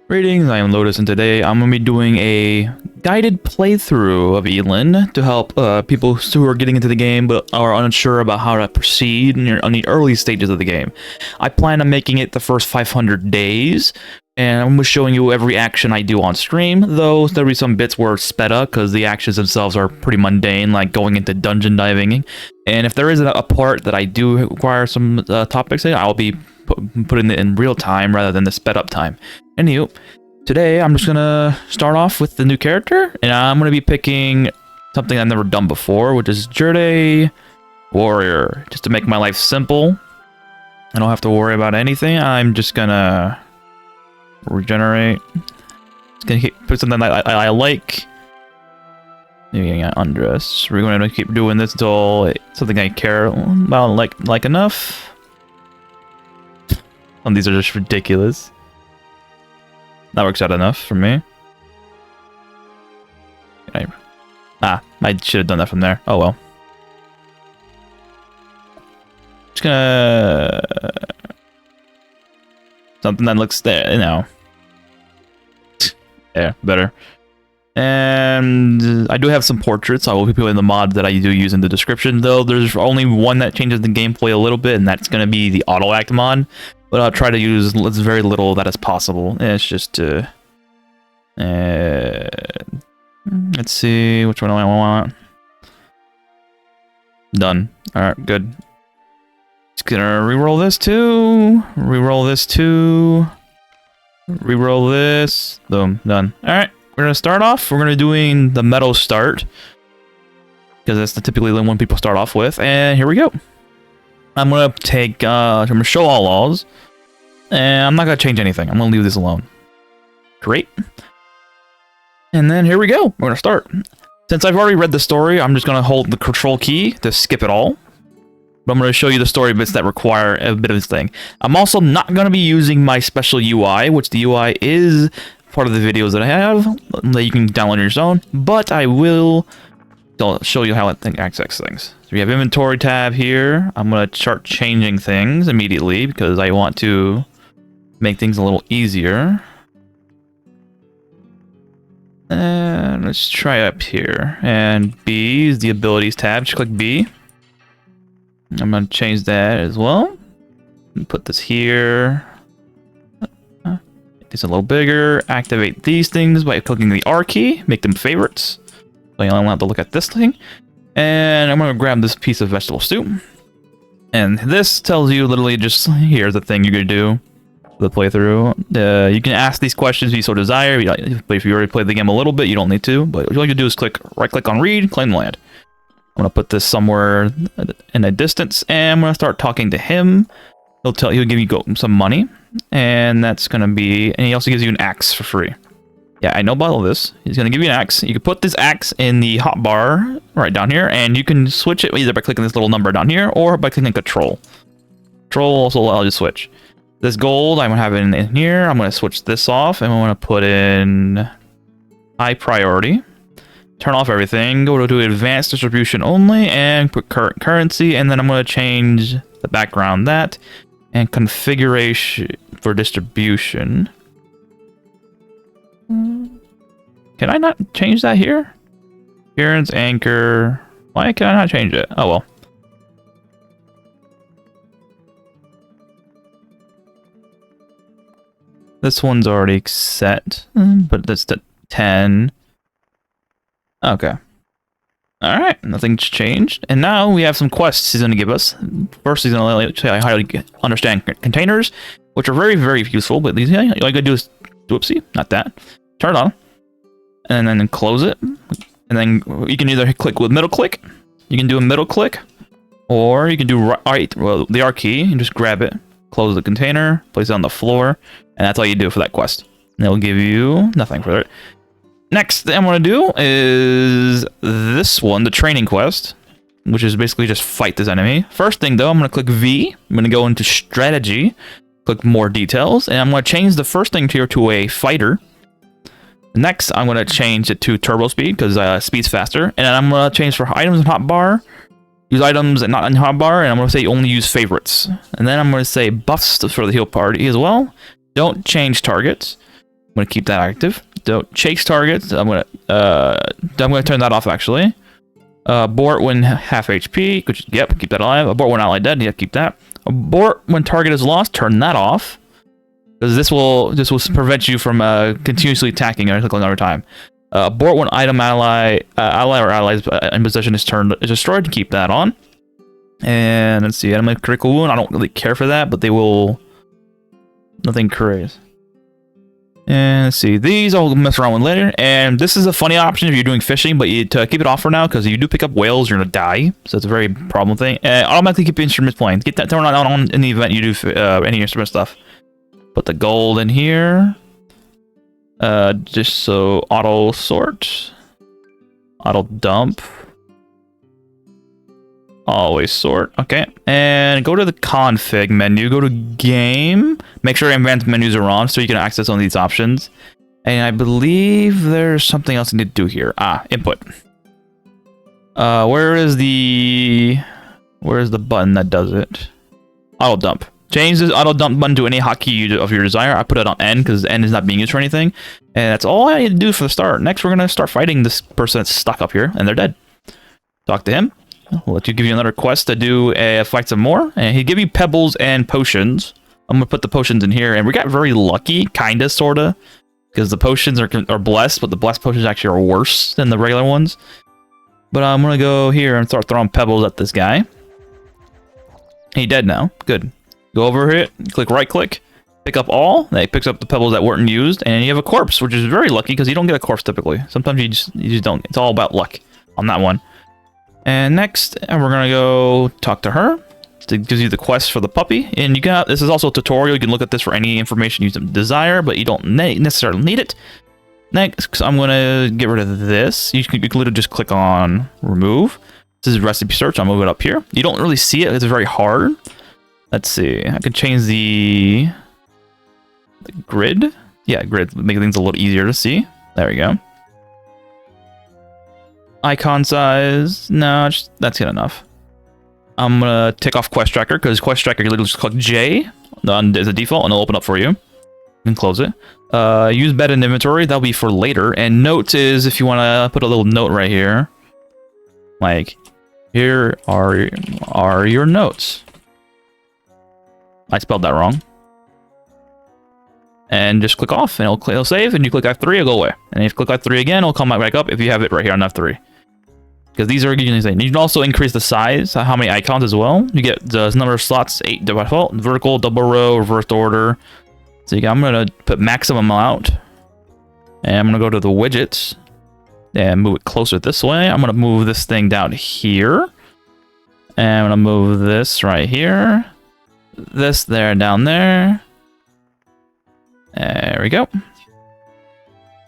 Greetings, I am Lotus, and today I'm going to be doing a guided playthrough of Elin to help people who are getting into the game but are unsure about how to proceed on the early stages of the game. I plan on making it the first 500 days, and I'm showing you every action I do on stream, though there'll be some bits where it's sped up because the actions themselves are pretty mundane, like going into dungeon diving. And if there is a part that I do require some topics in, I'll be putting it in real time rather than the sped up time. Anywho, today I'm just gonna start off with the new character, and I'm gonna be picking something I've never done before, which is Jerde Warrior, just to make my life simple. I don't have to worry about anything. I'm just gonna regenerate. Just gonna put something I like. Maybe getting undressed. We're gonna keep doing this until something I care about like enough. And these are just ridiculous. That works out enough for me. I should have done that from there. Oh well. Just gonna something that looks there, you know. Yeah, better. And I do have some portraits. I will be putting the mod that I do use in the description, though there's only one that changes the gameplay a little bit, and that's gonna be the auto act mod. But I'll try to use as very little of that as possible. And it's just to... let's see, which one do I want? Done. Alright, good. Just gonna reroll this too. Reroll this too. Reroll this. Boom, done. Alright, we're gonna start off. We're gonna be doing the metal start, because that's typically the one people start off with. And here we go. I'm gonna take, I'm gonna show all laws, and I'm not gonna change anything. I'm gonna leave this alone. Great. And then here we go. We're gonna start. Since I've already read the story, I'm just gonna hold the control key to skip it all. But I'm gonna show you the story bits that require a bit of this thing. I'm also not gonna be using my special UI, which the UI is part of the videos that I have that you can download on your own, but I will show you how it access things. So we have inventory tab here. I'm going to start changing things immediately because I want to make things a little easier. And let's try up here. And B is the abilities tab. Just click B. I'm going to change that as well. Put this here. Make this a little bigger. Activate these things by clicking the R key. Make them favorites. So you only want to look at this thing. And I'm going to grab this piece of vegetable soup. And this tells you literally just, here's the thing you're going to do for the playthrough. You can ask these questions if you so desire. But if you already played the game a little bit, you don't need to. But what you can do is right click on read, claim land. I'm going to put this somewhere in a distance. And I'm going to start talking to him. He'll give you some money. And that's going to be, and he also gives you an axe for free. Yeah, I know about all this. He's going to give you an axe. You can put this axe in the hotbar right down here, and you can switch it either by clicking this little number down here or by clicking control. Control also allows you to switch. This gold, I'm going to have it in here. I'm going to switch this off, and I'm going to put in high priority. Turn off everything. Go to advanced distribution only, and put current currency, and then I'm going to change the background that, and configuration for distribution. Can I not change that here? Appearance, anchor. Why can I not change it? Oh well. This one's already set, but that's the 10. Okay. Alright, nothing's changed. And now we have some quests he's going to give us. First, he's going to tell you how to understand containers, which are very, very useful, but these, all you got to do is, whoopsie, not that. Turn it on. And then close it. And then you can either click with middle click. You can do a middle click. Or you can do the R key and just grab it. Close the container. Place it on the floor. And that's all you do for that quest. And it'll give you nothing for it. Next thing I'm going to do is this one, the training quest. Which is basically just fight this enemy. First thing though, I'm going to click V. I'm going to go into strategy. Click more details. And I'm going to change the first thing here to a fighter. Next, I'm going to change it to turbo speed because speed's faster. And then I'm going to change for items in hotbar. Use items and not in hotbar. And I'm going to say only use favorites. And then I'm going to say buffs for the heal party as well. Don't change targets. gonna keep that active. Don't chase targets. I'm gonna turn that off actually. Abort when half HP. Yep, keep that alive. Abort when ally dead. Yep, keep that. Abort when target is lost. Turn that off. Because this will prevent you from continuously attacking or clicking over time. Abort when item ally or allies in possession is destroyed. Keep that on. And let's see, enemy critical wound. I don't really care for that, but they will. Nothing crazy. And let's see, these I'll mess around with later. And this is a funny option if you're doing fishing, but to keep it off for now, because if you do pick up whales, you're gonna die. So it's a very problem thing. Automatically keep instruments playing. Get that turned on in the event you do any instrument stuff. Put the gold in here. Just so auto sort, auto dump, always sort. Okay, and go to the config menu. Go to game. Make sure advanced menus are on so you can access all these options. And I believe there's something else you need to do here. Input. Where's the button that does it? Auto dump. Change this auto dump button to any hotkey of your desire. I put it on N because N is not being used for anything. And that's all I need to do for the start. Next, we're going to start fighting this person that's stuck up here, and they're dead. Talk to him. We'll give you another quest to do fight some more. And he'll give you pebbles and potions. I'm going to put the potions in here. And we got very lucky, kind of, sort of. Because the potions are blessed, but the blessed potions actually are worse than the regular ones. But I'm going to go here and start throwing pebbles at this guy. He's dead now. Good. Go over here, click right click, pick up all. That picks up the pebbles that weren't used, and you have a corpse, which is very lucky because you don't get a corpse typically. Sometimes you just don't. It's all about luck on that one. And next, we're gonna go talk to her. It gives you the quest for the puppy, and you got this is also a tutorial. You can look at this for any information you desire, but you don't necessarily need it. Next, I'm gonna get rid of this. You can literally just click on remove. This is recipe search. I'll move it up here. You don't really see it. It's very hard. Let's see, I could change the grid. Yeah, grid, make things a little easier to see. There we go. Icon size, no, that's good enough. I'm gonna take off quest tracker, because quest tracker, you literally just click J as a default, and it'll open up for you. You can close it. Use bed in inventory, that'll be for later. And notes is if you wanna put a little note right here. Like, here are your notes. I spelled that wrong. And just click off, and it'll save, and you click F3, it'll go away. And if you click F3 again, it'll come back up if you have it right here on F3. Because these are using. You can also increase the size, how many icons as well. You get the number of slots, 8 by default, vertical, double row, reversed order. So I'm going to put maximum out. And I'm going to go to the widgets and move it closer this way. I'm going to move this thing down here. And I'm going to move this right here. This there, down there. There we go.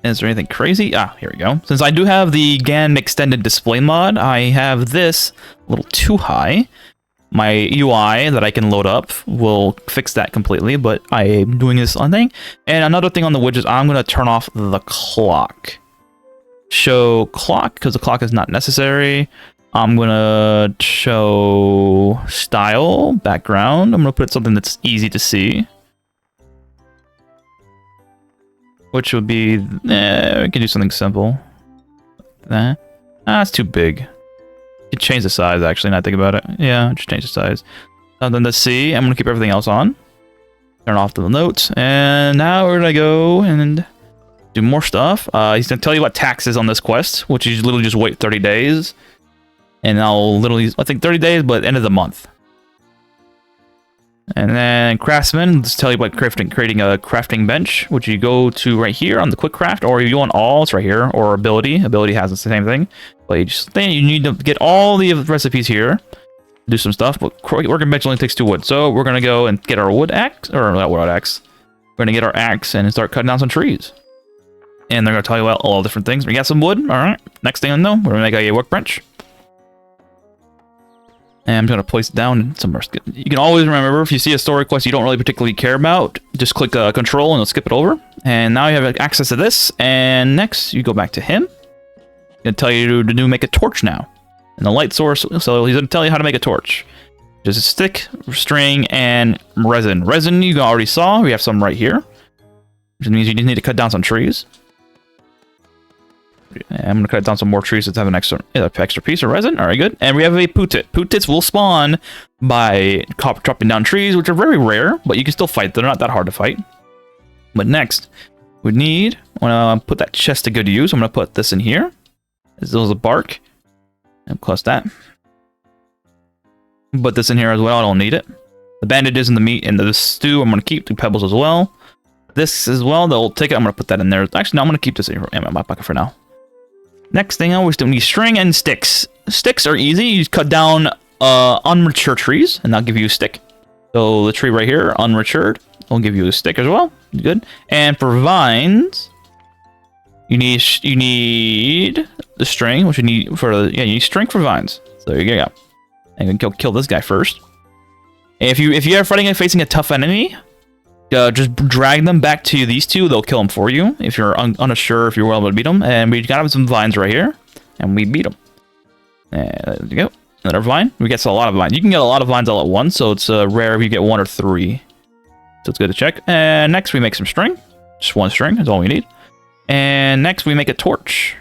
Is there anything crazy? Here we go. Since I do have the GAN extended display mod, I have this a little too high. My UI that I can load up will fix that completely, but I am doing this on thing. And another thing on the widgets, I'm going to turn off the clock. Show clock, because the clock is not necessary. I'm gonna show style, background. I'm gonna put something that's easy to see. Which would be, we can do something simple. It's too big. You can change the size actually, now I think about it. Yeah, just change the size. Something to see, I'm gonna keep everything else on. Turn off the notes, and now we're gonna go and do more stuff. He's gonna tell you what tax is on this quest, which is literally just wait 30 days. And I'll literally, I think 30 days, but end of the month. And then craftsman, let's tell you about creating a crafting bench, which you go to right here on the quick craft, or if you want all, it's right here, or ability. Ability has the same thing. But you need to get all the recipes here, do some stuff, but working bench only takes 2 wood. So we're going to go and get our wood axe, or not wood axe. We're going to get our axe and start cutting down some trees. And they're going to tell you about all different things. We got some wood, alright. Next thing I know, we're going to make a workbench. And I'm going to place it down somewhere. You can always remember, if you see a story quest you don't really particularly care about, just click control and it'll skip it over. And now you have access to this. And next, you go back to him. He's going to tell you to make a torch now. And the light source, so he's going to tell you how to make a torch. Just a stick, string, and resin. Resin you already saw. We have some right here. which means you just need to cut down some trees. And I'm gonna cut down some more trees to have an extra piece of resin. All right, good. And we have a putit. Putits will spawn by chopping down trees, which are very rare, but you can still fight. They're not that hard to fight. But next, we need. I want to put that chest to good use. I'm gonna put this in here. This is a bark, and close that. Put this in here as well. I don't need it. The bandages and the meat and the stew, I'm gonna keep the pebbles as well. This as well, the old ticket, I'm gonna put that in there. Actually, no, I'm gonna keep this in my pocket for now. Next thing, we still need string and sticks. Sticks are easy. You just cut down unmatured trees, and that'll give you a stick. So the tree right here, unmatured, will give you a stick as well. Good. And for vines, you need the string, which you need for the you need string for vines. So there you go. And we can kill this guy first. And if you are fighting and facing a tough enemy, just drag them back to these two. They'll kill them for you if you're unsure if you're able to beat them. And we got some vines right here, and we beat them. And there you go. Another vine. We get a lot of vines. You can get a lot of vines all at once, so it's rare if you get 1 or 3. So it's good to check. And next we make some string. Just 1 string is all we need. And next we make a torch.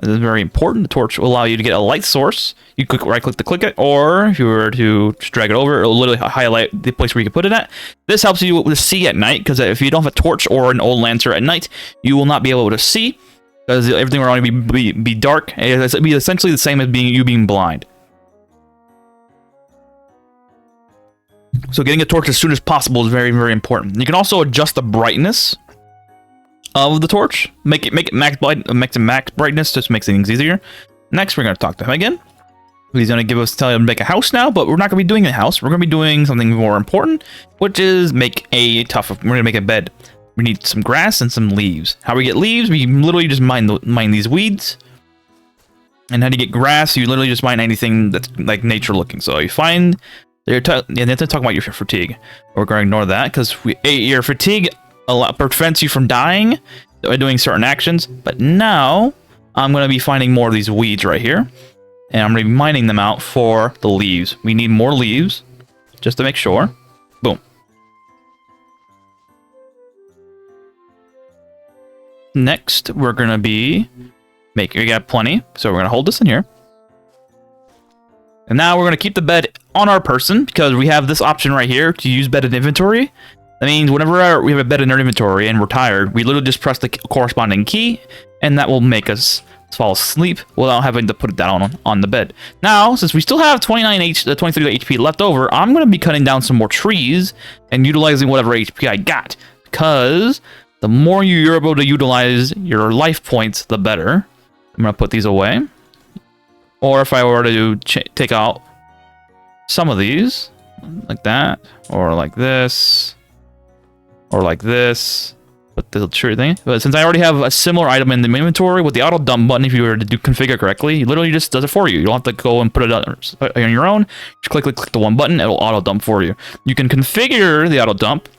This is very important. The torch will allow you to get a light source. You click right click to click it, or if you were to just drag it over, it will literally highlight the place where you can put it at. This helps you to see at night, because if you don't have a torch or an old lantern at night, you will not be able to see, because everything will only be dark. It'll be essentially the same as being blind. So getting a torch as soon as possible is very, very important. You can also adjust the brightness of the torch, make it max brightness, just makes things easier. Next, we're going to talk to him again. He's going to tell him to make a house now, but we're not going to be doing a house. We're going to be doing something more important, which is we're going to make a bed. We need some grass and some leaves. How we get leaves? We literally just mine these weeds. And how do you get grass? You literally just mine anything that's like nature looking. So you find, you have to talk about your fatigue. We're going to ignore that, because your fatigue prevents you from dying by doing certain actions. But now I'm going to be finding more of these weeds right here, and I'm going to be mining them out for the leaves. We need more leaves just to make sure. Boom. Next, we're going to be we got plenty, so we're going to hold this in here. And now we're going to keep the bed on our person, because we have this option right here to use bed in inventory. That means whenever we have a bed in our inventory and we're tired, we literally just press the corresponding key, and that will make us fall asleep without having to put it down on the bed. Now, since we still have 23 HP left over, I'm going to be cutting down some more trees and utilizing whatever HP I got, because the more you're able to utilize your life points, the better. I'm going to put these away. Or if I were to take out some of these, like that, or like this, or like this, but the true thing. But since I already have a similar item in the inventory with the auto dump button, if you were to configure correctly, it literally just does it for you. You don't have to go and put it on your own. Just click the one button, it'll auto dump for you. You can configure the auto dump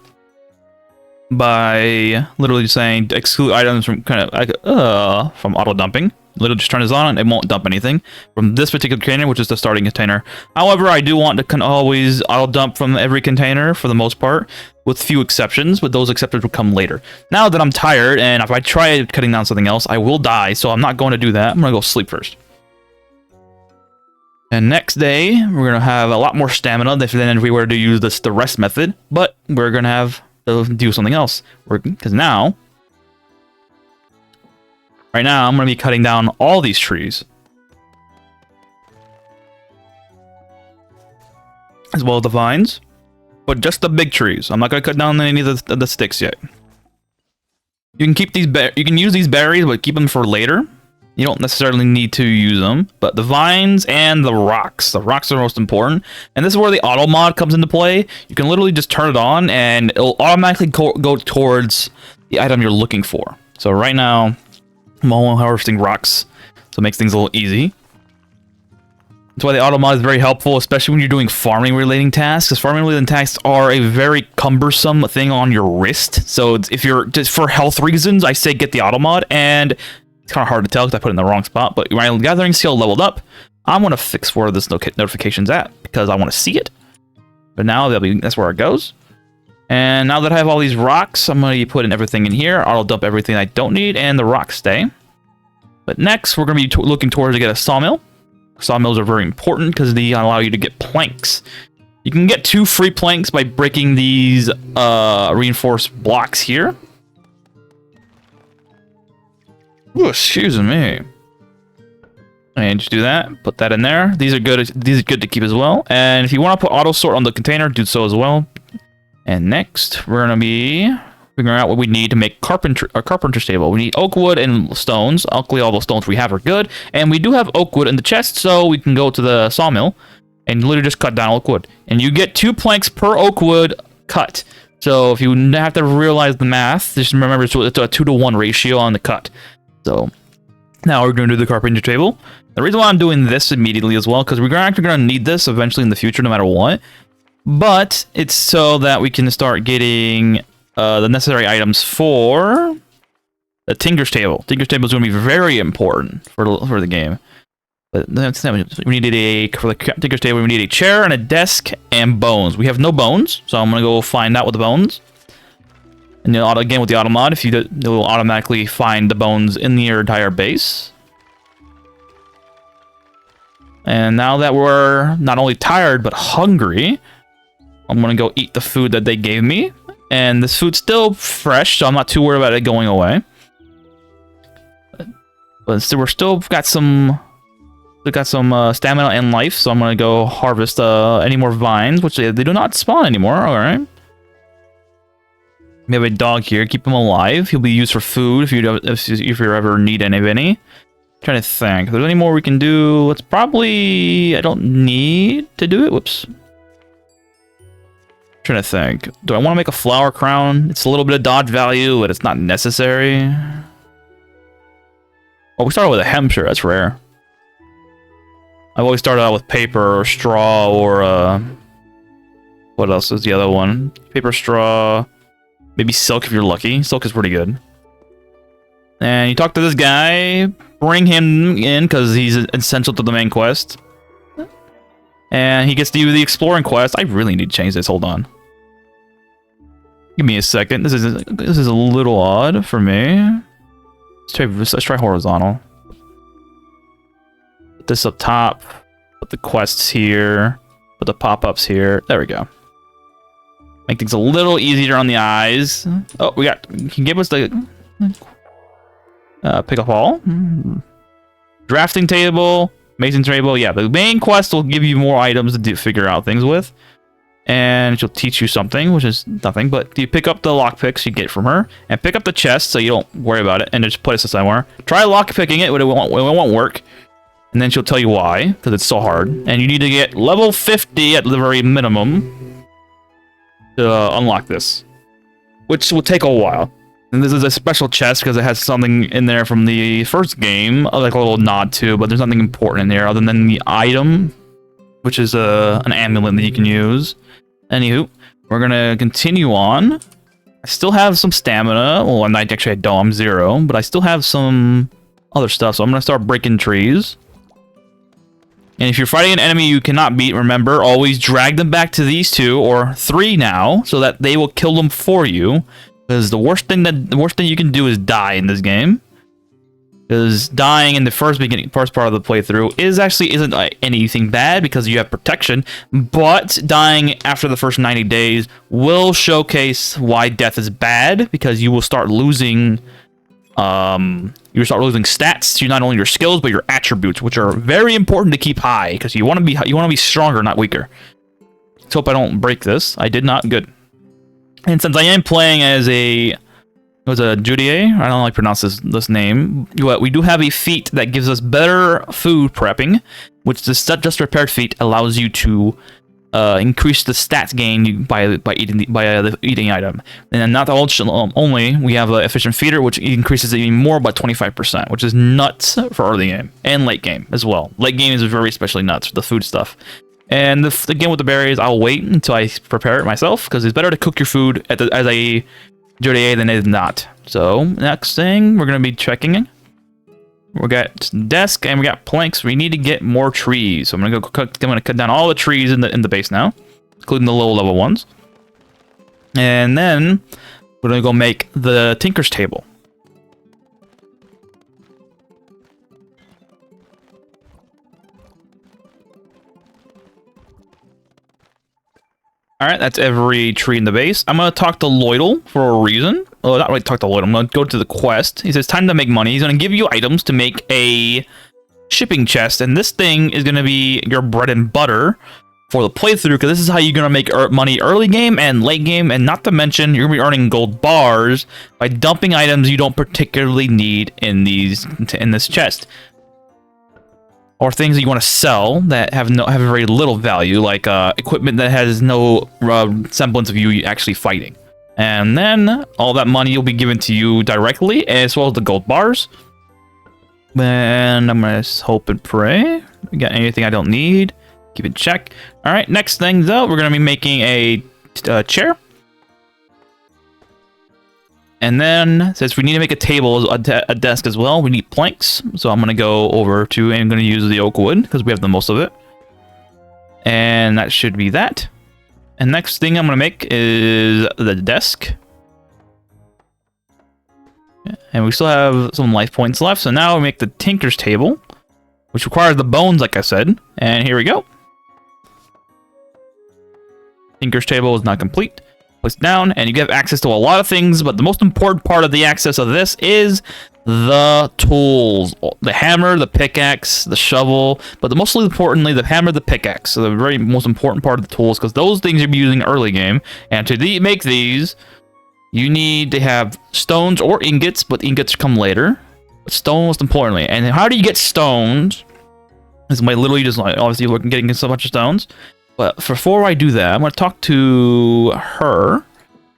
by literally saying exclude items from from auto dumping. Literally just turn this on, and it won't dump anything from this particular container, which is the starting container. However, I do want to always auto dump from every container for the most part, with few exceptions, but those exceptions will come later. Now that I'm tired, and if I try cutting down something else, I will die, so I'm not going to do that. I'm going to go sleep first. And next day, we're going to have a lot more stamina than if we were to use the rest method, but we're going to have to do something else. Because now, right now, I'm going to be cutting down all these trees, as well as the vines, but just the big trees. I'm not going to cut down any of the sticks yet. You can keep these. You can use these berries, but keep them for later. You don't necessarily need to use them, but the vines and the rocks. The rocks are most important, and this is where the auto mod comes into play. You can literally just turn it on, and it'll automatically go towards the item you're looking for. So right now, I'm only harvesting rocks, so it makes things a little easy. That's why the auto mod is very helpful, especially when you're doing farming relating tasks, because farming relating tasks are a very cumbersome thing on your wrist. So if you're just for health reasons, I say get the auto mod, and it's kind of hard to tell because I put it in the wrong spot. But my gathering skill leveled up. I'm going to fix where this notification's at, because I want to see it. But now that's where it goes. And now that I have all these rocks, I'm going to be putting everything in here. I'll dump everything I don't need, and the rocks stay. But next, we're going to be looking towards to get a sawmill. Sawmills are very important because they allow you to get planks. You can get 2 free planks by breaking these reinforced blocks here. Ooh, excuse me. And just do that. Put that in there. These are good. These are good to keep as well. And if you want to put auto sort on the container, do so as well. And next, we're gonna be figuring out what we need to make a carpenter's table. We need oak wood and stones. Luckily, all the stones we have are good, and we do have oak wood in the chest, so we can go to the sawmill and literally just cut down oak wood. And you get 2 planks per oak wood cut. So if you have to realize the math, just remember it's a 2-to-1 ratio on the cut. So now we're going to do the carpenter table. The reason why I'm doing this immediately as well, because we're actually going to need this eventually in the future, no matter what. But it's so that we can start getting the necessary items for the Tinker's Table. Tinker's Table is going to be very important for the game. But we needed for the Tinker's Table, we need a chair and a desk and bones. We have no bones, so I'm going to go find out with the bones. And again, with the auto mod, if you do, it will automatically find the bones in your entire base. And now that we're not only tired, but hungry, I'm going to go eat the food that they gave me. And this food's still fresh, so I'm not too worried about it going away. But still, we're still got some stamina and life, so I'm going to go harvest any more vines, which they do not spawn anymore. Alright. We have a dog here. Keep him alive. He'll be used for food if you ever need any of any. Trying to think. If there's any more we can do, it's probably... I don't need to do it. Whoops. Trying to think. Do I want to make a flower crown? It's a little bit of dodge value, but it's not necessary. Oh, we started with a hemp. That's rare. I've always started out with paper or straw or... what else is the other one? Paper, straw... Maybe silk if you're lucky. Silk is pretty good. And you talk to this guy, bring him in because he's essential to the main quest. And he gets to do the exploring quest. I really need to change this. Hold on. Give me a second. This is a little odd for me. Let's try horizontal. Put this up top. Put the quests here. Put the pop-ups here. There we go. Make things a little easier on the eyes. Oh, you can give us the pick up all. Drafting table, mason table. Yeah, the main quest will give you more items to figure out things with. And she'll teach you something, which is nothing. But you pick up the lockpicks you get from her. And pick up the chest so you don't worry about it. And just place it somewhere. Try lockpicking it, but it won't work. And then she'll tell you why, because it's so hard. And you need to get level 50 at the very minimum to unlock this, which will take a while. And this is a special chest because it has something in there from the first game, like a little nod to, but there's nothing important in there other than the item, which is an amulet that you can use. Anywho, we're gonna continue on. I still have some stamina. Well, I don't. I'm 0, but I still have some other stuff, so I'm gonna start breaking trees. And if you're fighting an enemy you cannot beat, remember, always drag them back to these 2 or 3 now, so that they will kill them for you. Because the worst thing you can do is die in this game. Because dying in the first part of the playthrough isn't anything bad because you have protection. But dying after the first 90 days will showcase why death is bad, because you will start losing. Stats to not only your skills but your attributes, which are very important to keep high because you want to be stronger, not weaker. Let's hope I don't break this. I did not. Good. And since I am playing as a Judier, I don't like pronounce this name, but we do have a feat that gives us better food prepping, which the just prepared feat allows you to increase the stats gain by eating the eating item. And not only we have an efficient feeder, which increases it even more by 25%, which is nuts for early game and late game as well. Late game is very especially nuts for the food stuff. And again with the berries, I'll wait until I prepare it myself because it's better to cook your food as a Judier than it is not. So next thing we're gonna be checking. We got desk and we got planks. We need to get more trees. So I'm gonna cut down all the trees in the base now, including the low level ones. And then we're gonna go make the Tinker's Table. Alright, that's every tree in the base. I'm gonna talk to Lloydel for a reason. Well, not really talk to Lloydel, I'm gonna go to the quest. He says, time to make money. He's gonna give you items to make a shipping chest, and this thing is gonna be your bread and butter for the playthrough, because this is how you're gonna make money early game and late game, and not to mention, you're gonna be earning gold bars by dumping items you don't particularly need in this chest. Or things that you want to sell that have very little value, like equipment that has no semblance of you actually fighting. And then all that money will be given to you directly, as well as the gold bars. And I'm gonna hope and pray. Got anything I don't need? Keep it check. All right. Next thing though, we're gonna be making a chair. And then, since we need to make a table, a desk as well, we need planks. So I'm going to go over to, and I'm going to use the oak wood, because we have the most of it. And that should be that. And next thing I'm going to make is the desk. And we still have some life points left. So now we make the Tinker's Table, which requires the bones, like I said. And here we go. Tinker's Table is not complete. Place down, and you get access to a lot of things, but the most important part of the access of this is the tools. The hammer, the pickaxe, the shovel, but the most importantly, the hammer, the pickaxe. So the very most important part of the tools, because those things you'll be using early game, and to make these, you need to have stones or ingots, but ingots come later. But stone most importantly. And how do you get stones? This is my literally just like, obviously looking getting so much stones. But before I do that, I'm going to talk to her,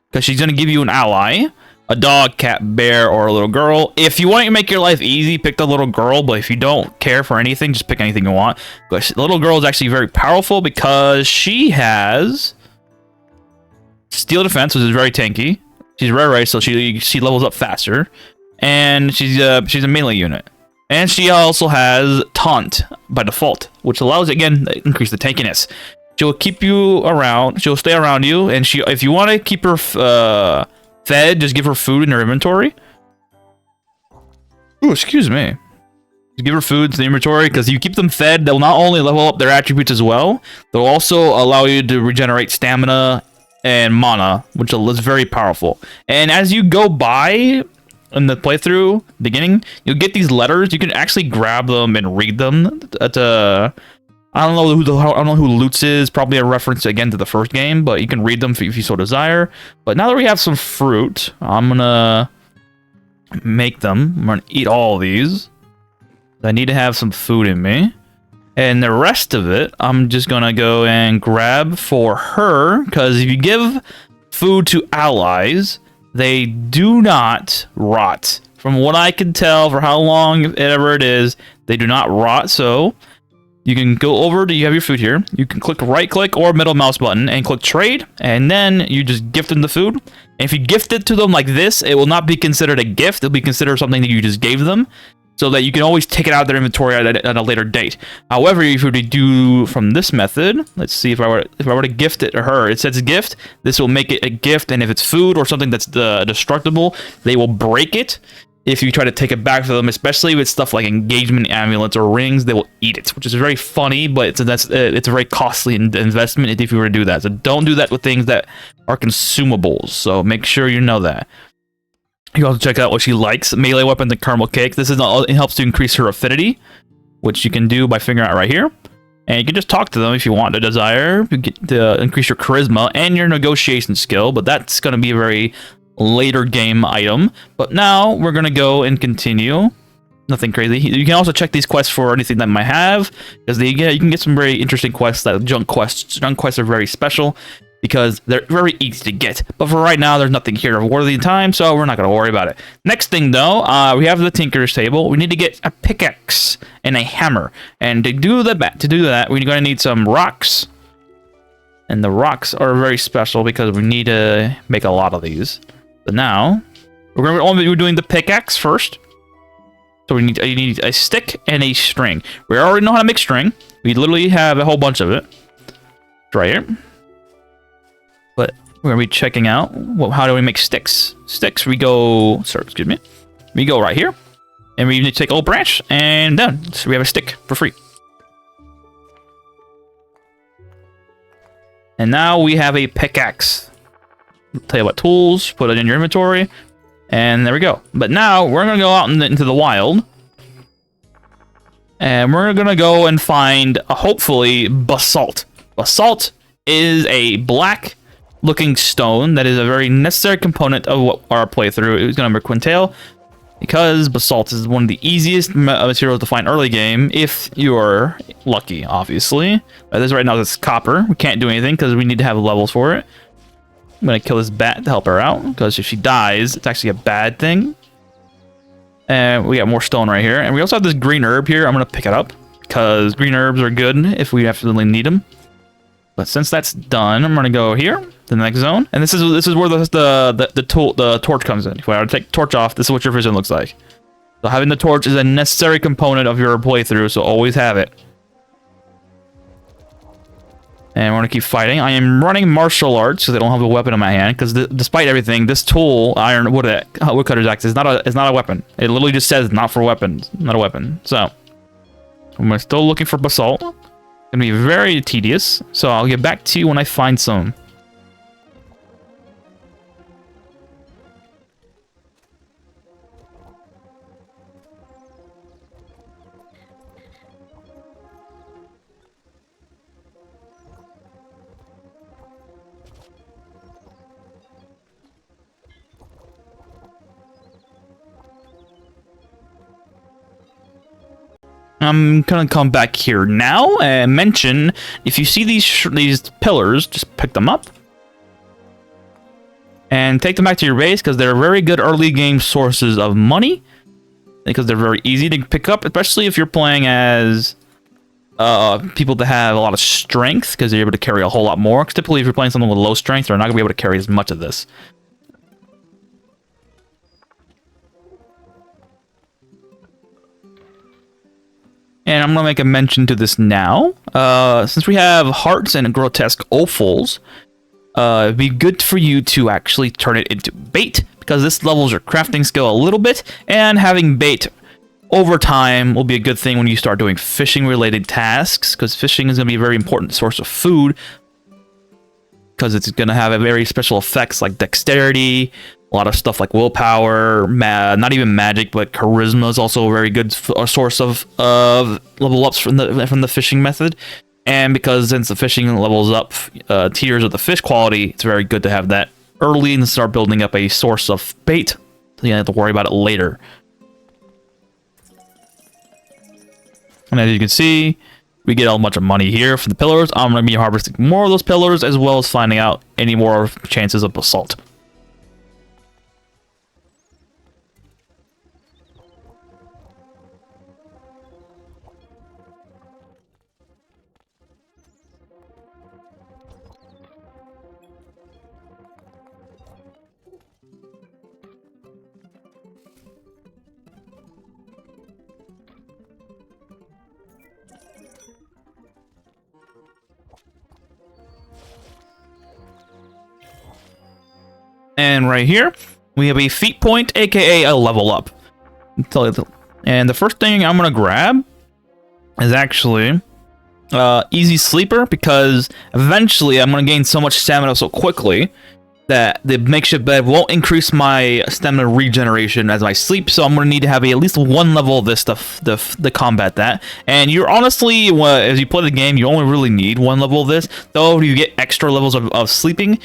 because she's going to give you an ally, a dog, cat, bear, or a little girl. If you want to make your life easy, pick the little girl, but if you don't care for anything, just pick anything you want. But the little girl is actually very powerful, because she has steel defense, which is very tanky. She's rare, so she levels up faster, and she's a melee unit. And she also has taunt by default, which allows, again, to increase the tankiness. She'll keep you around. She'll stay around you, and if you want to keep her fed, just give her food in her inventory. Ooh, excuse me. Just give her food in the inventory, because you keep them fed, they'll not only level up their attributes as well, they'll also allow you to regenerate stamina and mana, which is very powerful. And as you go by in the playthrough beginning, you'll get these letters. You can actually grab them and read them. I don't know who Lutz is. Probably a reference again to the first game, but you can read them if you so desire. But now that we have some fruit, I'm gonna make them. I'm gonna eat all of these. I need to have some food in me, and the rest of it, I'm just gonna go and grab for her. Because if you give food to allies, they do not rot. From what I can tell, for how long ever it is, they do not rot. So you can go over to, you have your food here. You can click right click or middle mouse button and click trade, and then you just gift them the food. And if you gift it to them like this, it will not be considered a gift. It'll be considered something that you just gave them, so that you can always take it out of their inventory at a later date. However, if you were to do from this method, let's see, if I were to gift it to her, it says gift. This will make it a gift, and if it's food or something that's destructible, they will break it. If you try to take it back for them, especially with stuff like engagement amulets or rings, they will eat it, which is very funny, but it's a very costly investment if you were to do that. So don't do that with things that are consumables. So make sure you know that. You can also check out what she likes: melee weapons and caramel cake. This it helps to increase her affinity, which you can do by figuring out right here. And you can just talk to them if you want to desire to increase your charisma and your negotiation skill, but that's going to be a very later game item. But now we're gonna go and continue. Nothing crazy. You can also check these quests for anything that might have, because you can get some very interesting quests. That junk quests are very special because they're very easy to get. But for right now, there's nothing here worthy of time, so we're not gonna worry about it. Next thing though, we have the Tinker's Table. We need to get a pickaxe and a hammer, and to do that, we're gonna need some rocks. And the rocks are very special because we need to make a lot of these. So now, we're doing the pickaxe first. So you need a stick and a string. We already know how to make string. We literally have a whole bunch of it. It's right here. But we're gonna be checking out how do we make sticks. Sticks, we go, sorry, excuse me. We go right here, and we need to take a little branch, and done. So we have a stick for free. And now we have a pickaxe. I'll tell you what, tools, put it in your inventory, and there we go. But now we're gonna go out into the wild, and we're gonna go and find, hopefully, basalt. Basalt is a black looking stone that is a very necessary component of what our playthrough is going to quintail, because basalt is one of the easiest materials to find early game if you're lucky, obviously. This right now it's copper. We can't do anything because we need to have levels for it. I'm going to kill this bat to help her out, because if she dies, it's actually a bad thing. And we got more stone right here, and we also have this green herb here. I'm going to pick it up because green herbs are good if we absolutely need them. But since that's done, I'm gonna go here to the next zone, and this is where the torch comes in. If I were to take the torch off, this is what your vision looks like. So having the torch is a necessary component of your playthrough, so always have it. And we're gonna keep fighting. I am running martial arts because I don't have a weapon in my hand. Because despite everything, this tool, woodcutter's axe, is not a weapon. It literally just says not for weapons, not a weapon. So I'm still looking for basalt. Gonna be very tedious, so I'll get back to you when I find some. I'm gonna come back here now and mention, if you see these pillars, just pick them up and take them back to your base, because they're very good early game sources of money, because they're very easy to pick up, especially if you're playing as people that have a lot of strength, because they're able to carry a whole lot more. Because typically if you're playing someone with low strength, they're not gonna be able to carry as much of this. And I'm going to make a mention to this now. Since we have hearts and grotesque offals, it'd be good for you to actually turn it into bait, because this levels your crafting skill a little bit, and having bait over time will be a good thing when you start doing fishing related tasks, because fishing is going to be a very important source of food, because it's going to have a very special effects like dexterity, a lot of stuff like willpower, not even magic, but charisma is also a very good source of level ups from the fishing method. And because since the fishing levels up tiers of the fish quality, it's very good to have that early and start building up a source of bait, so you don't have to worry about it later. And as you can see, we get a bunch of money here for the pillars. I'm going to be harvesting more of those pillars, as well as finding out any more chances of basalt. And right here, we have a feat point, aka a level up. And the first thing I'm going to grab is actually Easy Sleeper, because eventually I'm going to gain so much stamina so quickly that the makeshift bed won't increase my stamina regeneration as I sleep, so I'm going to need to have at least one level of this stuff to combat that. And you're honestly, as you play the game, you only really need one level of this, though if you get extra levels of sleeping,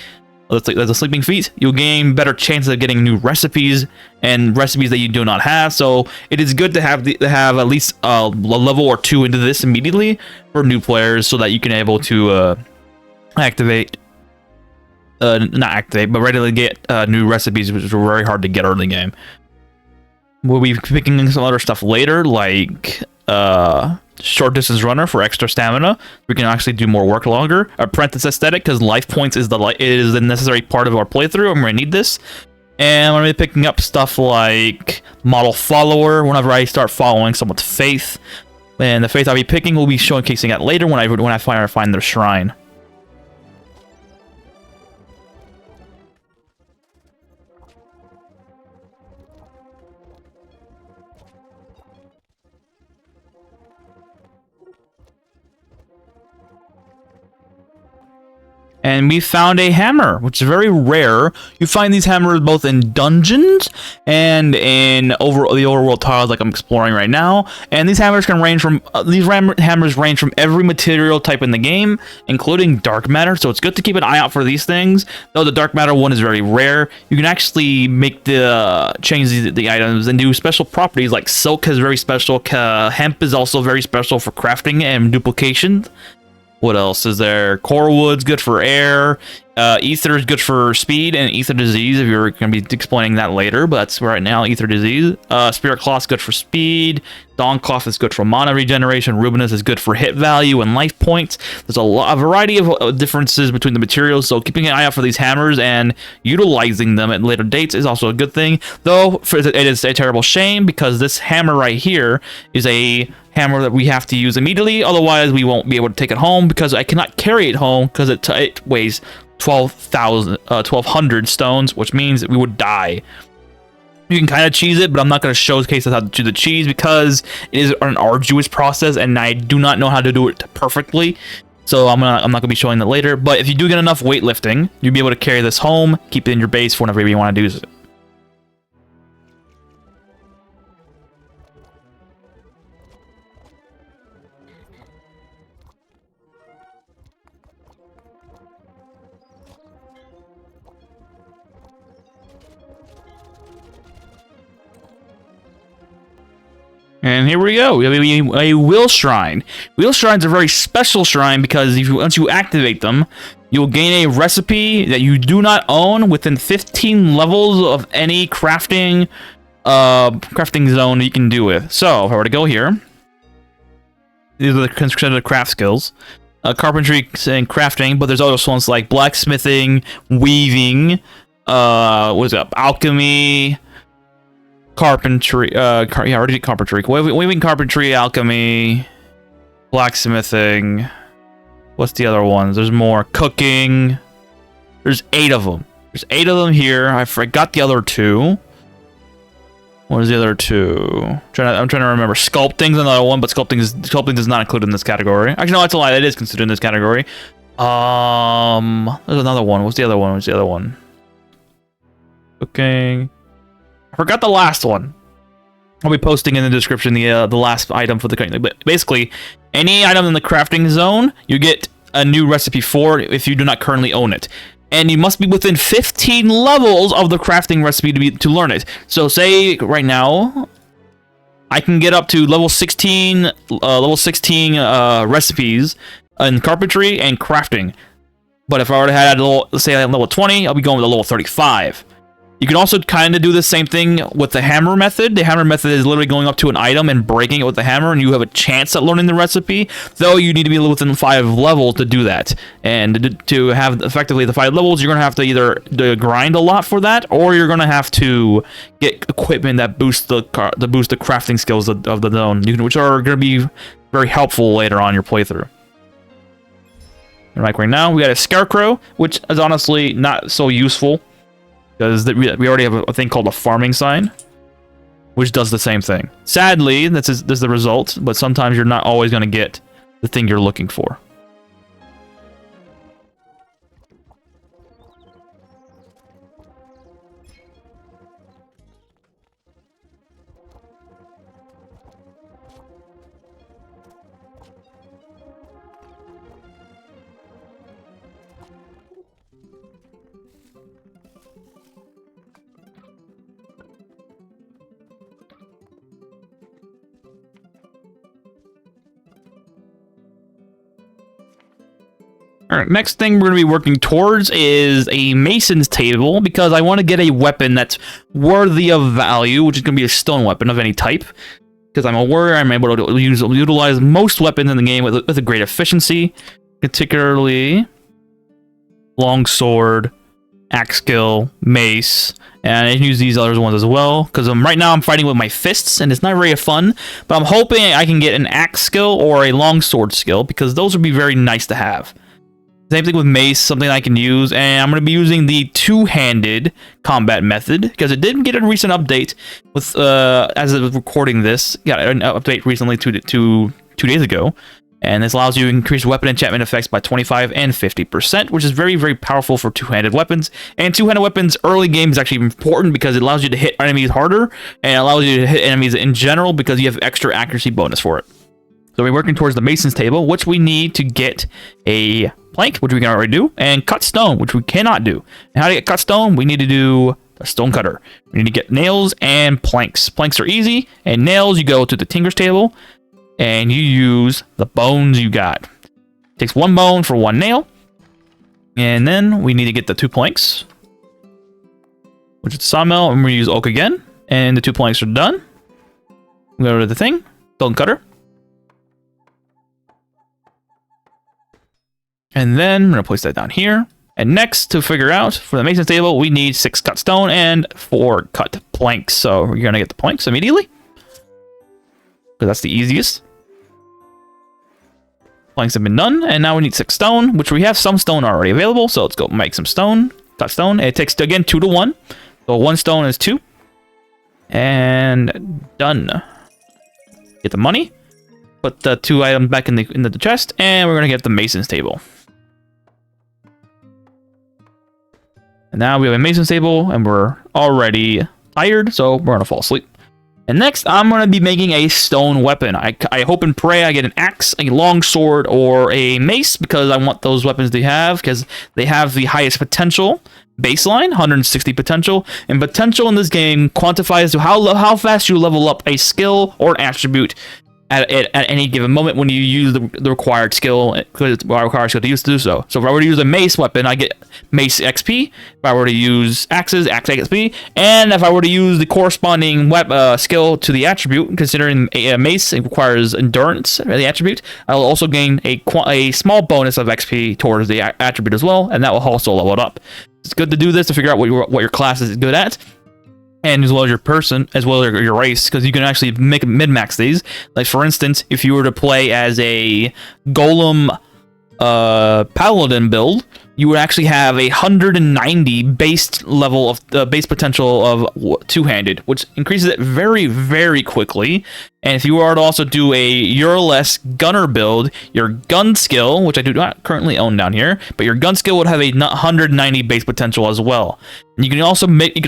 that's a sleeping feat, you'll gain better chances of getting new recipes and recipes that you do not have. So it is good to have at least a level or two into this immediately for new players, so that you can able to not activate, but readily get new recipes, which are very hard to get early game. We'll be picking some other stuff later, like short distance runner for extra stamina. We can actually do more work longer. Apprentice aesthetic, because life points is the necessary part of our playthrough, and we're gonna need this. And I'm gonna be picking up stuff like model follower whenever I start following someone's faith. And the faith I'll be picking will be showcasing that later when I find their shrine. And we found a hammer, which is very rare. You find these hammers both in dungeons and in the overworld tiles, like I'm exploring right now. And these hammers can range from hammers range from every material type in the game, including dark matter. So it's good to keep an eye out for these things. Though the dark matter one is very rare, you can actually make change the items and do special properties. Like silk is very special. Hemp is also very special for crafting and duplication. What else is there? Core wood's good for air. Ether is good for speed and ether disease, if you're going to be explaining that later, but that's right now, ether disease. Spirit cloth is good for speed. Dawn cloth is good for mana regeneration. Rubinus is good for hit value and life points. There's a variety of differences between the materials, so keeping an eye out for these hammers and utilizing them at later dates is also a good thing. Though it is a terrible shame, because this hammer right here is a hammer that we have to use immediately, otherwise we won't be able to take it home, because I cannot carry it home because it weighs 1,200 stones, which means that we would die. You can kind of cheese it, but I'm not going to showcase how to do the cheese because it is an arduous process, and I do not know how to do it perfectly. So I'm not going to be showing that later. But if you do get enough weightlifting, you'll be able to carry this home, keep it in your base for whenever you want to use it. And here we go. We have a will shrine. Will shrines are a very special shrine because once you activate them, you'll gain a recipe that you do not own within 15 levels of any crafting zone you can do with. So if I were to go here, these are the craft skills. Carpentry and crafting, but there's other ones like blacksmithing, weaving, what is it? Alchemy, carpentry, yeah, I already did carpentry. Weaving, carpentry, alchemy, blacksmithing. What's the other ones? There's more. Cooking. There's 8 of them. There's 8 of them here. I forgot the other 2. What is the other 2? I'm trying to remember. Sculpting's another one, but sculpting is not included in this category. Actually, no, that's a lie. It is considered in this category. There's another one. What's the other one? Cooking. I forgot the last one. I'll be posting in the description the last item for the... But basically, any item in the crafting zone, you get a new recipe for it if you do not currently own it. And you must be within 15 levels of the crafting recipe to learn it. So say right now, I can get up to level 16 recipes in carpentry and crafting. But if I were to have let's say level 20, I'll be going with a level 35. You can also kind of do the same thing with the hammer method. The hammer method is literally going up to an item and breaking it with the hammer, and you have a chance at learning the recipe, though you need to be within 5 levels to do that. And to have effectively the 5 levels, you're going to have to either grind a lot for that, or you're going to have to get equipment that boosts the crafting skills of the zone, which are going to be very helpful later on in your playthrough. Like right now, we got a scarecrow, which is honestly not so useful, because we already have a thing called a farming sign, which does the same thing. Sadly, this is the result, but sometimes you're not always going to get the thing you're looking for. Alright, next thing we're going to be working towards is a mason's table, because I want to get a weapon that's worthy of value, which is going to be a stone weapon of any type. Because I'm aware I'm able to utilize most weapons in the game with a great efficiency, particularly longsword, axe skill, mace, and I can use these other ones as well, because right now I'm fighting with my fists, and it's not very fun, but I'm hoping I can get an axe skill or a longsword skill, because those would be very nice to have. Same thing with mace, something I can use, and I'm going to be using the two-handed combat method, because it did get a recent update with, as I was recording this, got an update recently two days ago, And this allows you to increase weapon enchantment effects by 25 and 50%, which is very, very powerful for two-handed weapons. And two-handed weapons early game is actually important because it allows you to hit enemies harder, and it allows you to hit enemies in general because you have extra accuracy bonus for it. So we're working towards the Mason's Table, which we need to get a plank, which we can already do, and cut stone, which we cannot do. And how to get cut stone? We need to do a stone cutter. We need to get nails and planks. Planks are easy, and nails, you go to the Tinker's Table, and you use the bones you got. It takes 1 bone for 1 nail. And then we need to get the 2 planks, which is sawmill, and we use oak again. And the 2 planks are done. We go to the thing, stone cutter. And then I'm going to place that down here. And next, to figure out, for the Mason's Table, we need 6 cut stone and 4 cut planks. So we're going to get the planks immediately, because that's the easiest. Planks have been done, and now we need 6 stone, which we have some stone already available. So let's go make some stone, cut stone. It takes, again, 2 to 1. So 1 stone is 2. And done. Get the money. Put the 2 items back in the chest, and we're going to get the Mason's Table. And now we have a Mason's Table, and we're already tired, so we're going to fall asleep. And next, I'm going to be making a stone weapon. I hope and pray I get an axe, a long sword, or a mace, because I want those weapons to have, because they have the highest potential. Baseline, 160 potential. And potential in this game quantifies to how fast you level up a skill or an attribute at any given moment when you use the required skill, because it's required skill to do so. So if I were to use a mace weapon, I get mace XP. If I were to use axes, axe XP. And if I were to use the corresponding skill to the attribute, considering a mace requires endurance, the attribute, I'll also gain a small bonus of XP towards the attribute as well, and that will also level it up. It's good to do this to figure out what your class is good at, and as well as your person, as well as your race, because you can actually make min-max these. Like, for instance, if you were to play as a golem paladin build, you would actually have 190 base level of base potential of two-handed, which increases it very, very quickly. And if you were to also do a Euroless gunner build, your gun skill, which I do not currently own down here, but your gun skill would have a 190 base potential as well. And you can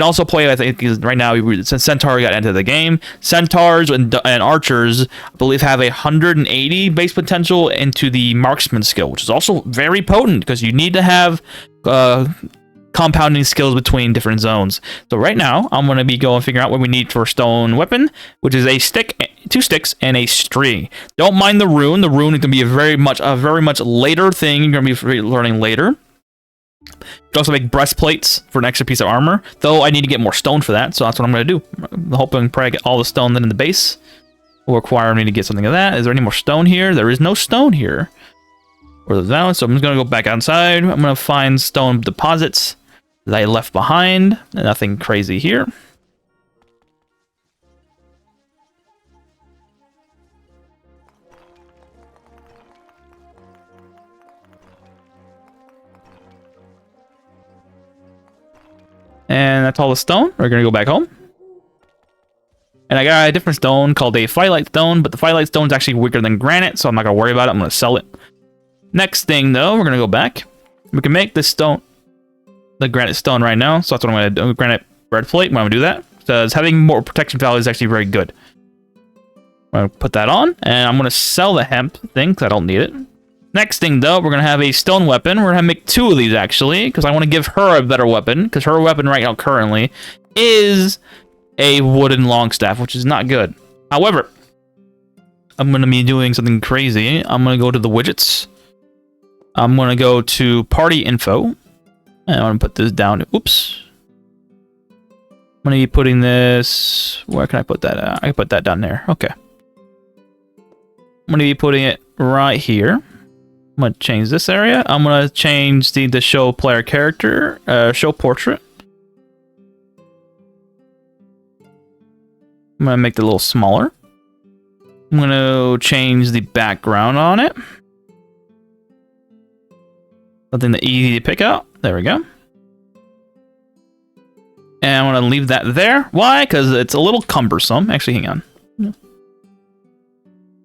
also play, I think, right now, since Centaur got into the game, Centaurs and Archers, I believe, have 180 base potential into the marksman skill, which is also very potent because you need to have compounding skills between different zones. So right now, I'm going to be going figuring out what we need for a stone weapon, which is a stick, 2 sticks, and a string. Don't mind the rune. The rune is going to be a very much later thing. You're going to be learning later. You can also make breastplates for an extra piece of armor, though I need to get more stone for that, so that's what I'm going to do. I'm hoping probably get all the stone then in the base. Will require me to get something of that. Is there any more stone here? There is no stone here. Or the down, so I'm just going to go back outside. I'm going to find stone deposits that I left behind. Nothing crazy here. And that's all the stone. We're going to go back home. And I got a different stone called a Firelight Stone, but the Firelight Stone is actually weaker than granite, so I'm not going to worry about it. I'm going to sell it. Next thing, though, we're going to go back. We can make this stone, the granite stone right now, so that's what I'm going to do. Granite breastplate, I'm going to do that, because having more protection value is actually very good. I'm going to put that on, and I'm going to sell the hemp thing, because I don't need it. Next thing, though, we're going to have a stone weapon. We're going to make 2 of these, actually, because I want to give her a better weapon, because her weapon right now currently is a wooden longstaff, which is not good. However, I'm going to be doing something crazy. I'm going to go to the widgets. I'm going to go to party info, and I'm going to put this down. Oops. I'm going to be putting this... Where can I put that? I can put that down there. Okay. I'm going to be putting it right here. I'm going to change this area. I'm going to change the show player character, show portrait. I'm going to make it a little smaller. I'm going to change the background on it. Something that's easy to pick out. There we go. And I'm going to leave that there. Why? Because it's a little cumbersome. Actually, hang on.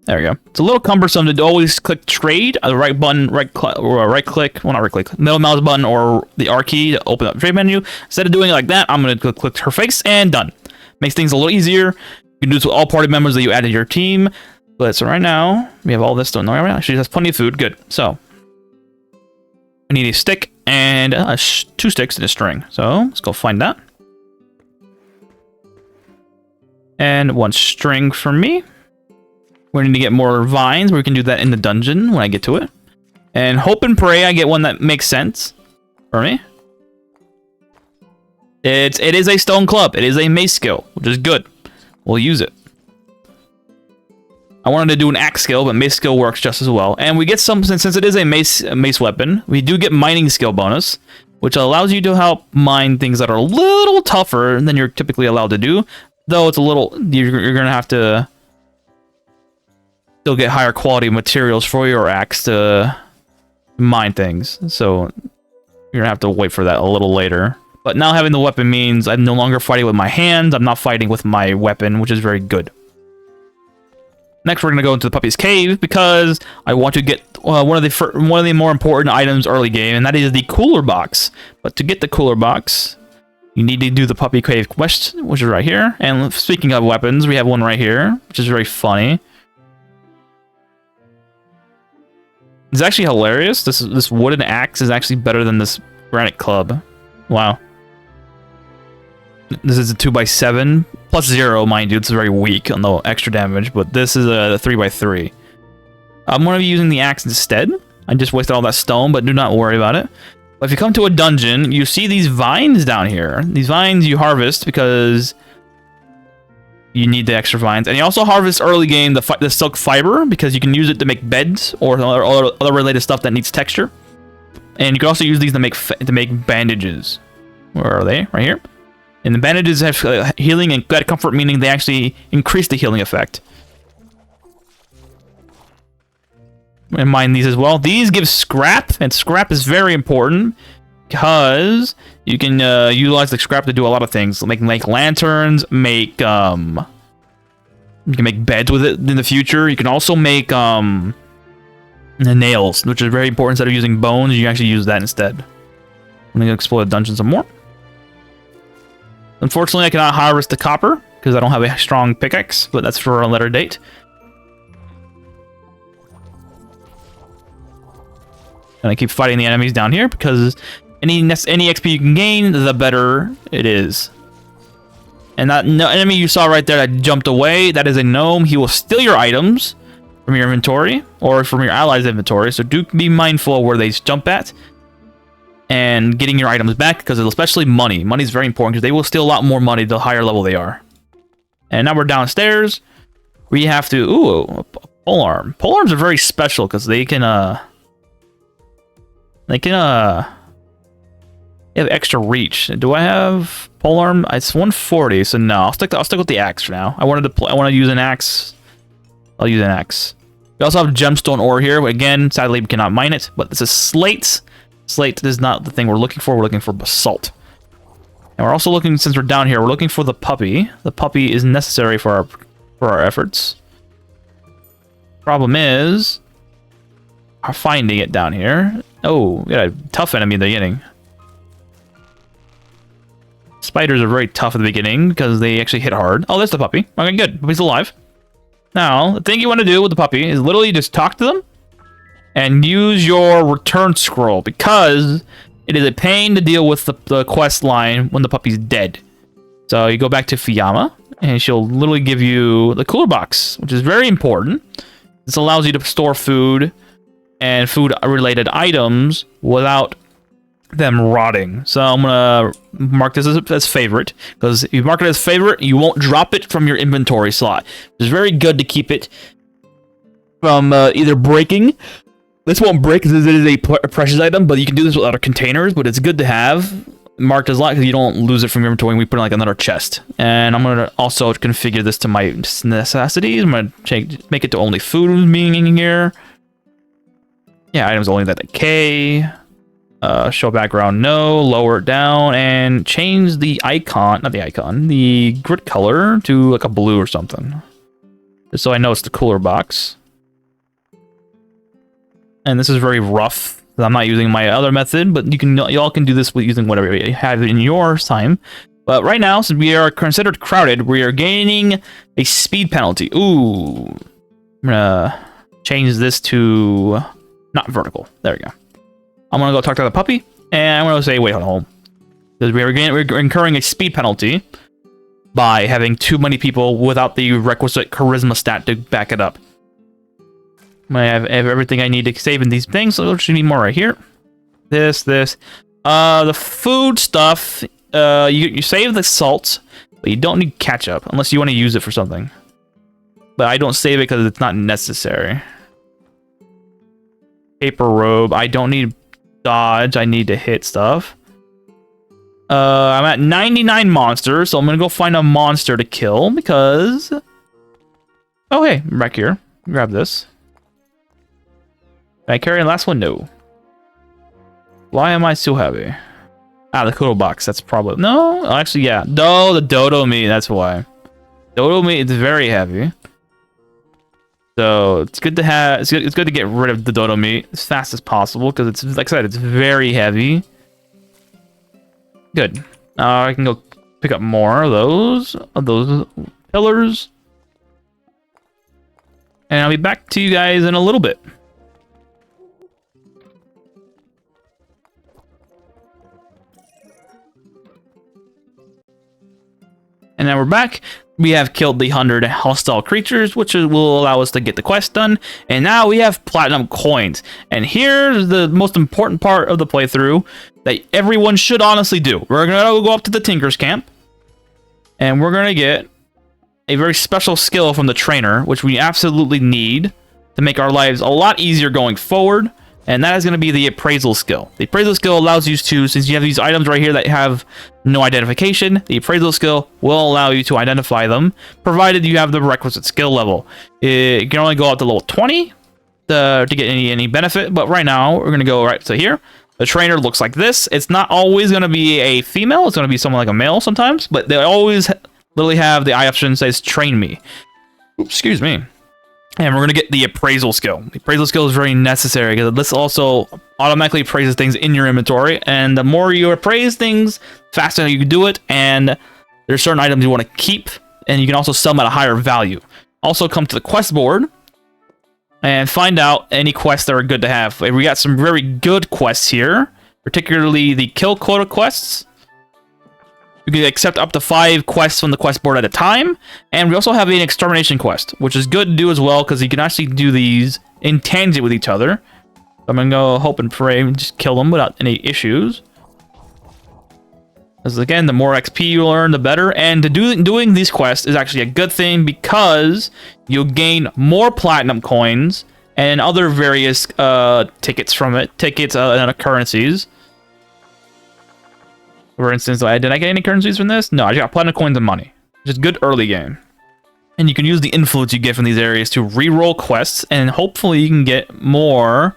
There we go. It's a little cumbersome to always click trade, the right button, right click, well, not right click, middle mouse button or the R key to open up the trade menu. Instead of doing it like that, I'm going to click her face and done. Makes things a little easier. You can do this with all party members that you added to your team. But so right now, we have all this done. Right now, she has plenty of food. Good. So, I need a stick and 2 sticks and a string. So, let's go find that. And 1 string for me. We're going to get more vines. We can do that in the dungeon when I get to it. And hope and pray I get one that makes sense for me. It is a stone club. It is a mace skill, which is good. We'll use it. I wanted to do an axe skill, but mace skill works just as well. And we get some, since it is a mace weapon, we do get mining skill bonus, which allows you to help mine things that are a little tougher than you're typically allowed to do. Though it's a little, you're going to have to still get higher quality materials for your axe to mine things. So you're going to have to wait for that a little later. But now having the weapon means I'm no longer fighting with my hands. I'm not fighting with my weapon, which is very good. Next, we're going to go into the puppy's cave because I want to get one of the more important items early game, and that is the cooler box. But to get the cooler box, you need to do the puppy cave quest, which is right here. And speaking of weapons, we have one right here, which is very funny. It's actually hilarious. This wooden axe is actually better than this granite club. Wow. This is a 2x7 plus 0, mind you. It's very weak on the extra damage, but this is a 3x3. I'm going to be using the axe instead. I just wasted all that stone, but do not worry about it. But if you come to a dungeon, you see these vines down here. These vines you harvest because you need the extra vines. And you also harvest early game the silk fiber because you can use it to make beds or other related stuff that needs texture. And you can also use these to make bandages. Where are they? Right here. And the bandages have healing and good comfort, meaning they actually increase the healing effect. And mine these as well. These give scrap, and scrap is very important because you can utilize the scrap to do a lot of things. Make lanterns, you can make beds with it in the future. You can also make the nails, which is very important. Instead of using bones, you can actually use that instead. I'm going to explore the dungeon some more. Unfortunately, I cannot harvest the copper because I don't have a strong pickaxe, but that's for a later date. And I keep fighting the enemies down here because any XP you can gain, the better it is. And that enemy you saw right there that jumped away, that is a gnome. He will steal your items from your inventory or from your allies' inventory, so do be mindful of where they jump at. And getting your items back, because especially money. Money is very important, because they will steal a lot more money the higher level they are. And now we're downstairs. We have to... Ooh, a polearm. Polearms are very special, because they have extra reach. Do I have polearm? It's 140, so no. I'll stick with the axe for now. I want to use an axe. I'll use an axe. We also have gemstone ore here. Again, sadly, we cannot mine it, but this is slate. Slate is not the thing we're looking for. We're looking for basalt. And we're also looking, since we're down here, we're looking for the puppy. The puppy is necessary for our efforts. Problem is finding it down here. Oh, we got a tough enemy in the beginning. Spiders are very tough at the beginning because they actually hit hard. Oh, there's the puppy. Okay, good. Puppy's alive. Now, the thing you want to do with the puppy is literally just talk to them and use your return scroll, because it is a pain to deal with the quest line when the puppy's dead. So you go back to Fiyama, and she'll literally give you the cooler box, which is very important. This allows you to store food and food-related items without them rotting. So I'm going to mark this as favorite, because if you mark it as favorite, you won't drop it from your inventory slot. It's very good to keep it from either breaking. This won't break because it is a precious item, but you can do this with other containers, but it's good to have marked as locked because you don't lose it from your inventory. We put in like another chest. And I'm going to also configure this to my necessities. I'm going to make it to only food being in here. Yeah, items only that K. Show background, no. Lower it down and change the icon, not the icon, the grid color to like a blue or something. just so I know it's the cooler box. And this is very rough. I'm not using my other method, but y'all can do this with using whatever you have in your time. But right now, since we are considered crowded, we are gaining a speed penalty. Ooh. I'm gonna change this to not vertical. There we go. I'm gonna go talk to the puppy, and I'm gonna say, wait, hold on. Because we're incurring a speed penalty by having too many people without the requisite charisma stat to back it up. I have everything I need to save in these things, so there should be more right here. This. The food stuff, you save the salt, but you don't need ketchup, unless you want to use it for something. But I don't save it because it's not necessary. Paper robe, I don't need dodge, I need to hit stuff. I'm at 99 monsters, so I'm gonna go find a monster to kill, because... Oh hey, I'm back here. Grab this. Can I carry the last one? No. Why am I so heavy? Ah, the Kodo box. That's probably... No? Actually, yeah. No, the dodo meat. That's why. Dodo meat is very heavy. So, it's good to have... It's good to get rid of the dodo meat as fast as possible, because it's, like I said, it's very heavy. Good. I can go pick up more of those pillars. And I'll be back to you guys in a little bit. And now we're back. We have killed the 100 hostile creatures, which will allow us to get the quest done. And now we have platinum coins. And here's the most important part of the playthrough that everyone should honestly do. We're going to go up to the Tinker's Camp. And we're going to get a very special skill from the trainer, which we absolutely need to make our lives a lot easier going forward. And that is going to be the appraisal skill. The appraisal skill allows you to, since you have these items right here that have no identification, the appraisal skill will allow you to identify them, provided you have the requisite skill level. It can only go up to level 20 to get any benefit, but right now we're going to go right to here. The trainer looks like this. It's not always going to be a female. It's going to be someone like a male sometimes, but they always literally have the option that says train me. Oops, excuse me. And we're going to get the appraisal skill. The appraisal skill is very necessary because this also automatically appraises things in your inventory. And the more you appraise things, faster you can do it. And there's certain items you want to keep. And you can also sell them at a higher value. Also come to the quest board and find out any quests that are good to have. We got some very good quests here. Particularly the kill quota quests. You can accept up to 5 quests from the quest board at a time. And we also have an extermination quest, which is good to do as well, because you can actually do these in tangent with each other. So I'm going to go hope and pray and just kill them without any issues. Because again, the more XP you earn, the better. And doing these quests is actually a good thing, because you'll gain more platinum coins and other various tickets from it. Tickets and currencies. For instance, did I get any currencies from this? No, I got platinum coins and money. Which is good early game. And you can use the influence you get from these areas to re-roll quests, and hopefully you can get more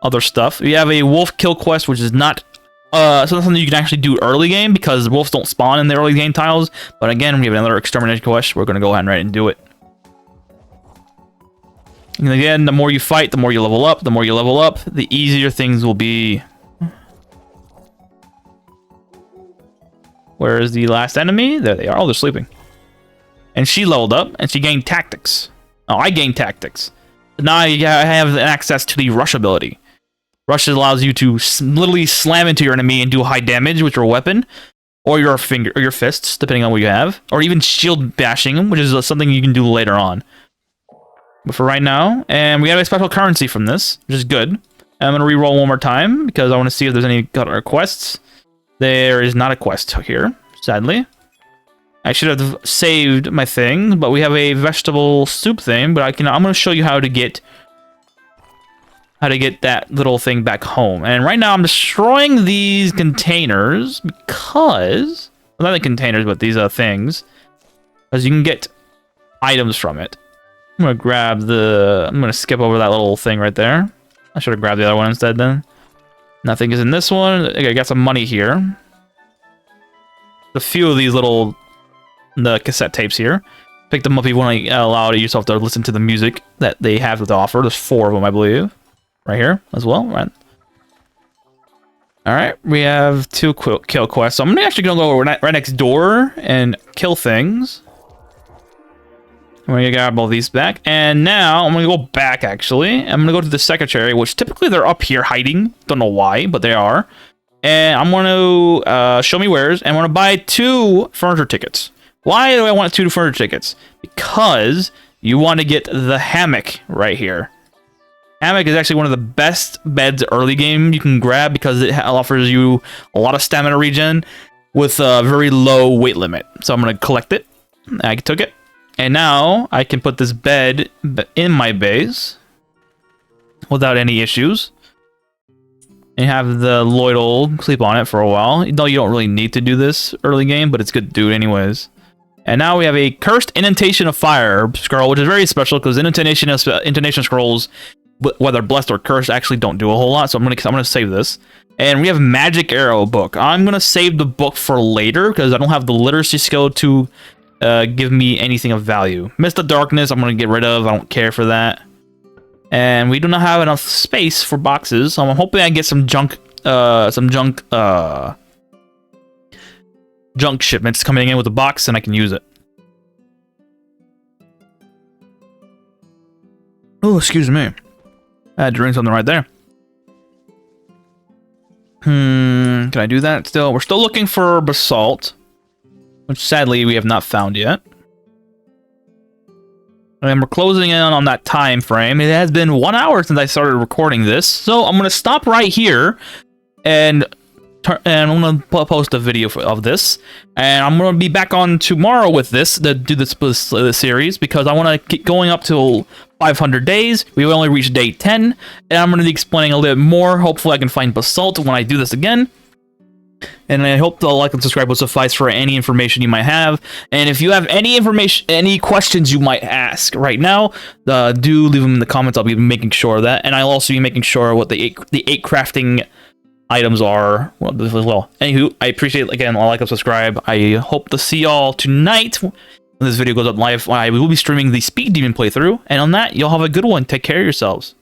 other stuff. We have a wolf kill quest, which is not something you can actually do early game, because wolves don't spawn in the early game tiles. But again, we have another extermination quest. We're going to go ahead and right and do it. And again, the more you fight, the more you level up. The more you level up, the easier things will be. Where is the last enemy? There they are. Oh, they're sleeping. And she leveled up, and she gained tactics. Oh, I gained tactics. Now you have access to the rush ability. Rush allows you to literally slam into your enemy and do high damage with your weapon, or your finger, or your fists, depending on what you have, or even shield bashing, which is something you can do later on. But for right now, and we have a special currency from this, which is good. I'm gonna re-roll one more time because I want to see if there's any quests. There is not a quest here, sadly. I should have saved my thing, but we have a vegetable soup thing. But I'm going to show you how to get that little thing back home. And right now I'm destroying these containers because, well, not the containers, but these things, because you can get items from it. I'm going to skip over that little thing right there. I should have grabbed the other one instead then. Nothing is in this one. Okay, I got some money here. A few of these the cassette tapes here. Pick them up if you want to allow yourself to listen to the music that they have to offer. There's 4 of them, I believe. Right here as well, right? Alright, we have 2 kill quests. So I'm actually going to go right next door and kill things. I'm going to grab all these back. And now I'm going to go back, actually. I'm going to go to the secretary, which typically they're up here hiding. Don't know why, but they are. And I'm going to show me wares. And I'm going to buy 2 furniture tickets. Why do I want 2 furniture tickets? Because you want to get the hammock right here. Hammock is actually one of the best beds early game you can grab because it offers you a lot of stamina regen with a very low weight limit. So I'm going to collect it. I took it. And now I can put this bed in my base without any issues. And have the Lloyd'll sleep on it for a while. Though you don't really need to do this early game, but it's good to do it anyways. And now we have a Cursed Indentation of Fire scroll, which is very special because indentation scrolls, whether blessed or cursed, actually don't do a whole lot. So I'm gonna save this. And we have Magic Arrow book. I'm gonna save the book for later because I don't have the literacy skill to give me anything of value. Mist of Darkness, I'm gonna get rid of. I don't care for that. And we do not have enough space for boxes, so I'm hoping I get some junk shipments coming in with a box, and I can use it. Oh, excuse me. I had to drink something right there. Can I do that still? We're still looking for basalt, which sadly we have not found yet. And we're closing in on that time frame. It has been 1 hour since I started recording this, so I'm going to stop right here and I'm going to post a video of this. And I'm going to be back on tomorrow with this to do this series because I want to keep going up till 500 days. We've only reached day 10, and I'm going to be explaining a little bit more. Hopefully I can find basalt when I do this again. And I hope the like and subscribe will suffice for any information you might have. And if you have any information, any questions you might ask right now, do leave them in the comments. I'll be making sure of that. And I'll also be making sure what the eight crafting items are as well. Anywho, I appreciate, again, like and subscribe. I hope to see y'all tonight when this video goes up live. I will be streaming the Speed Demon playthrough. And on that, y'all have a good one. Take care of yourselves.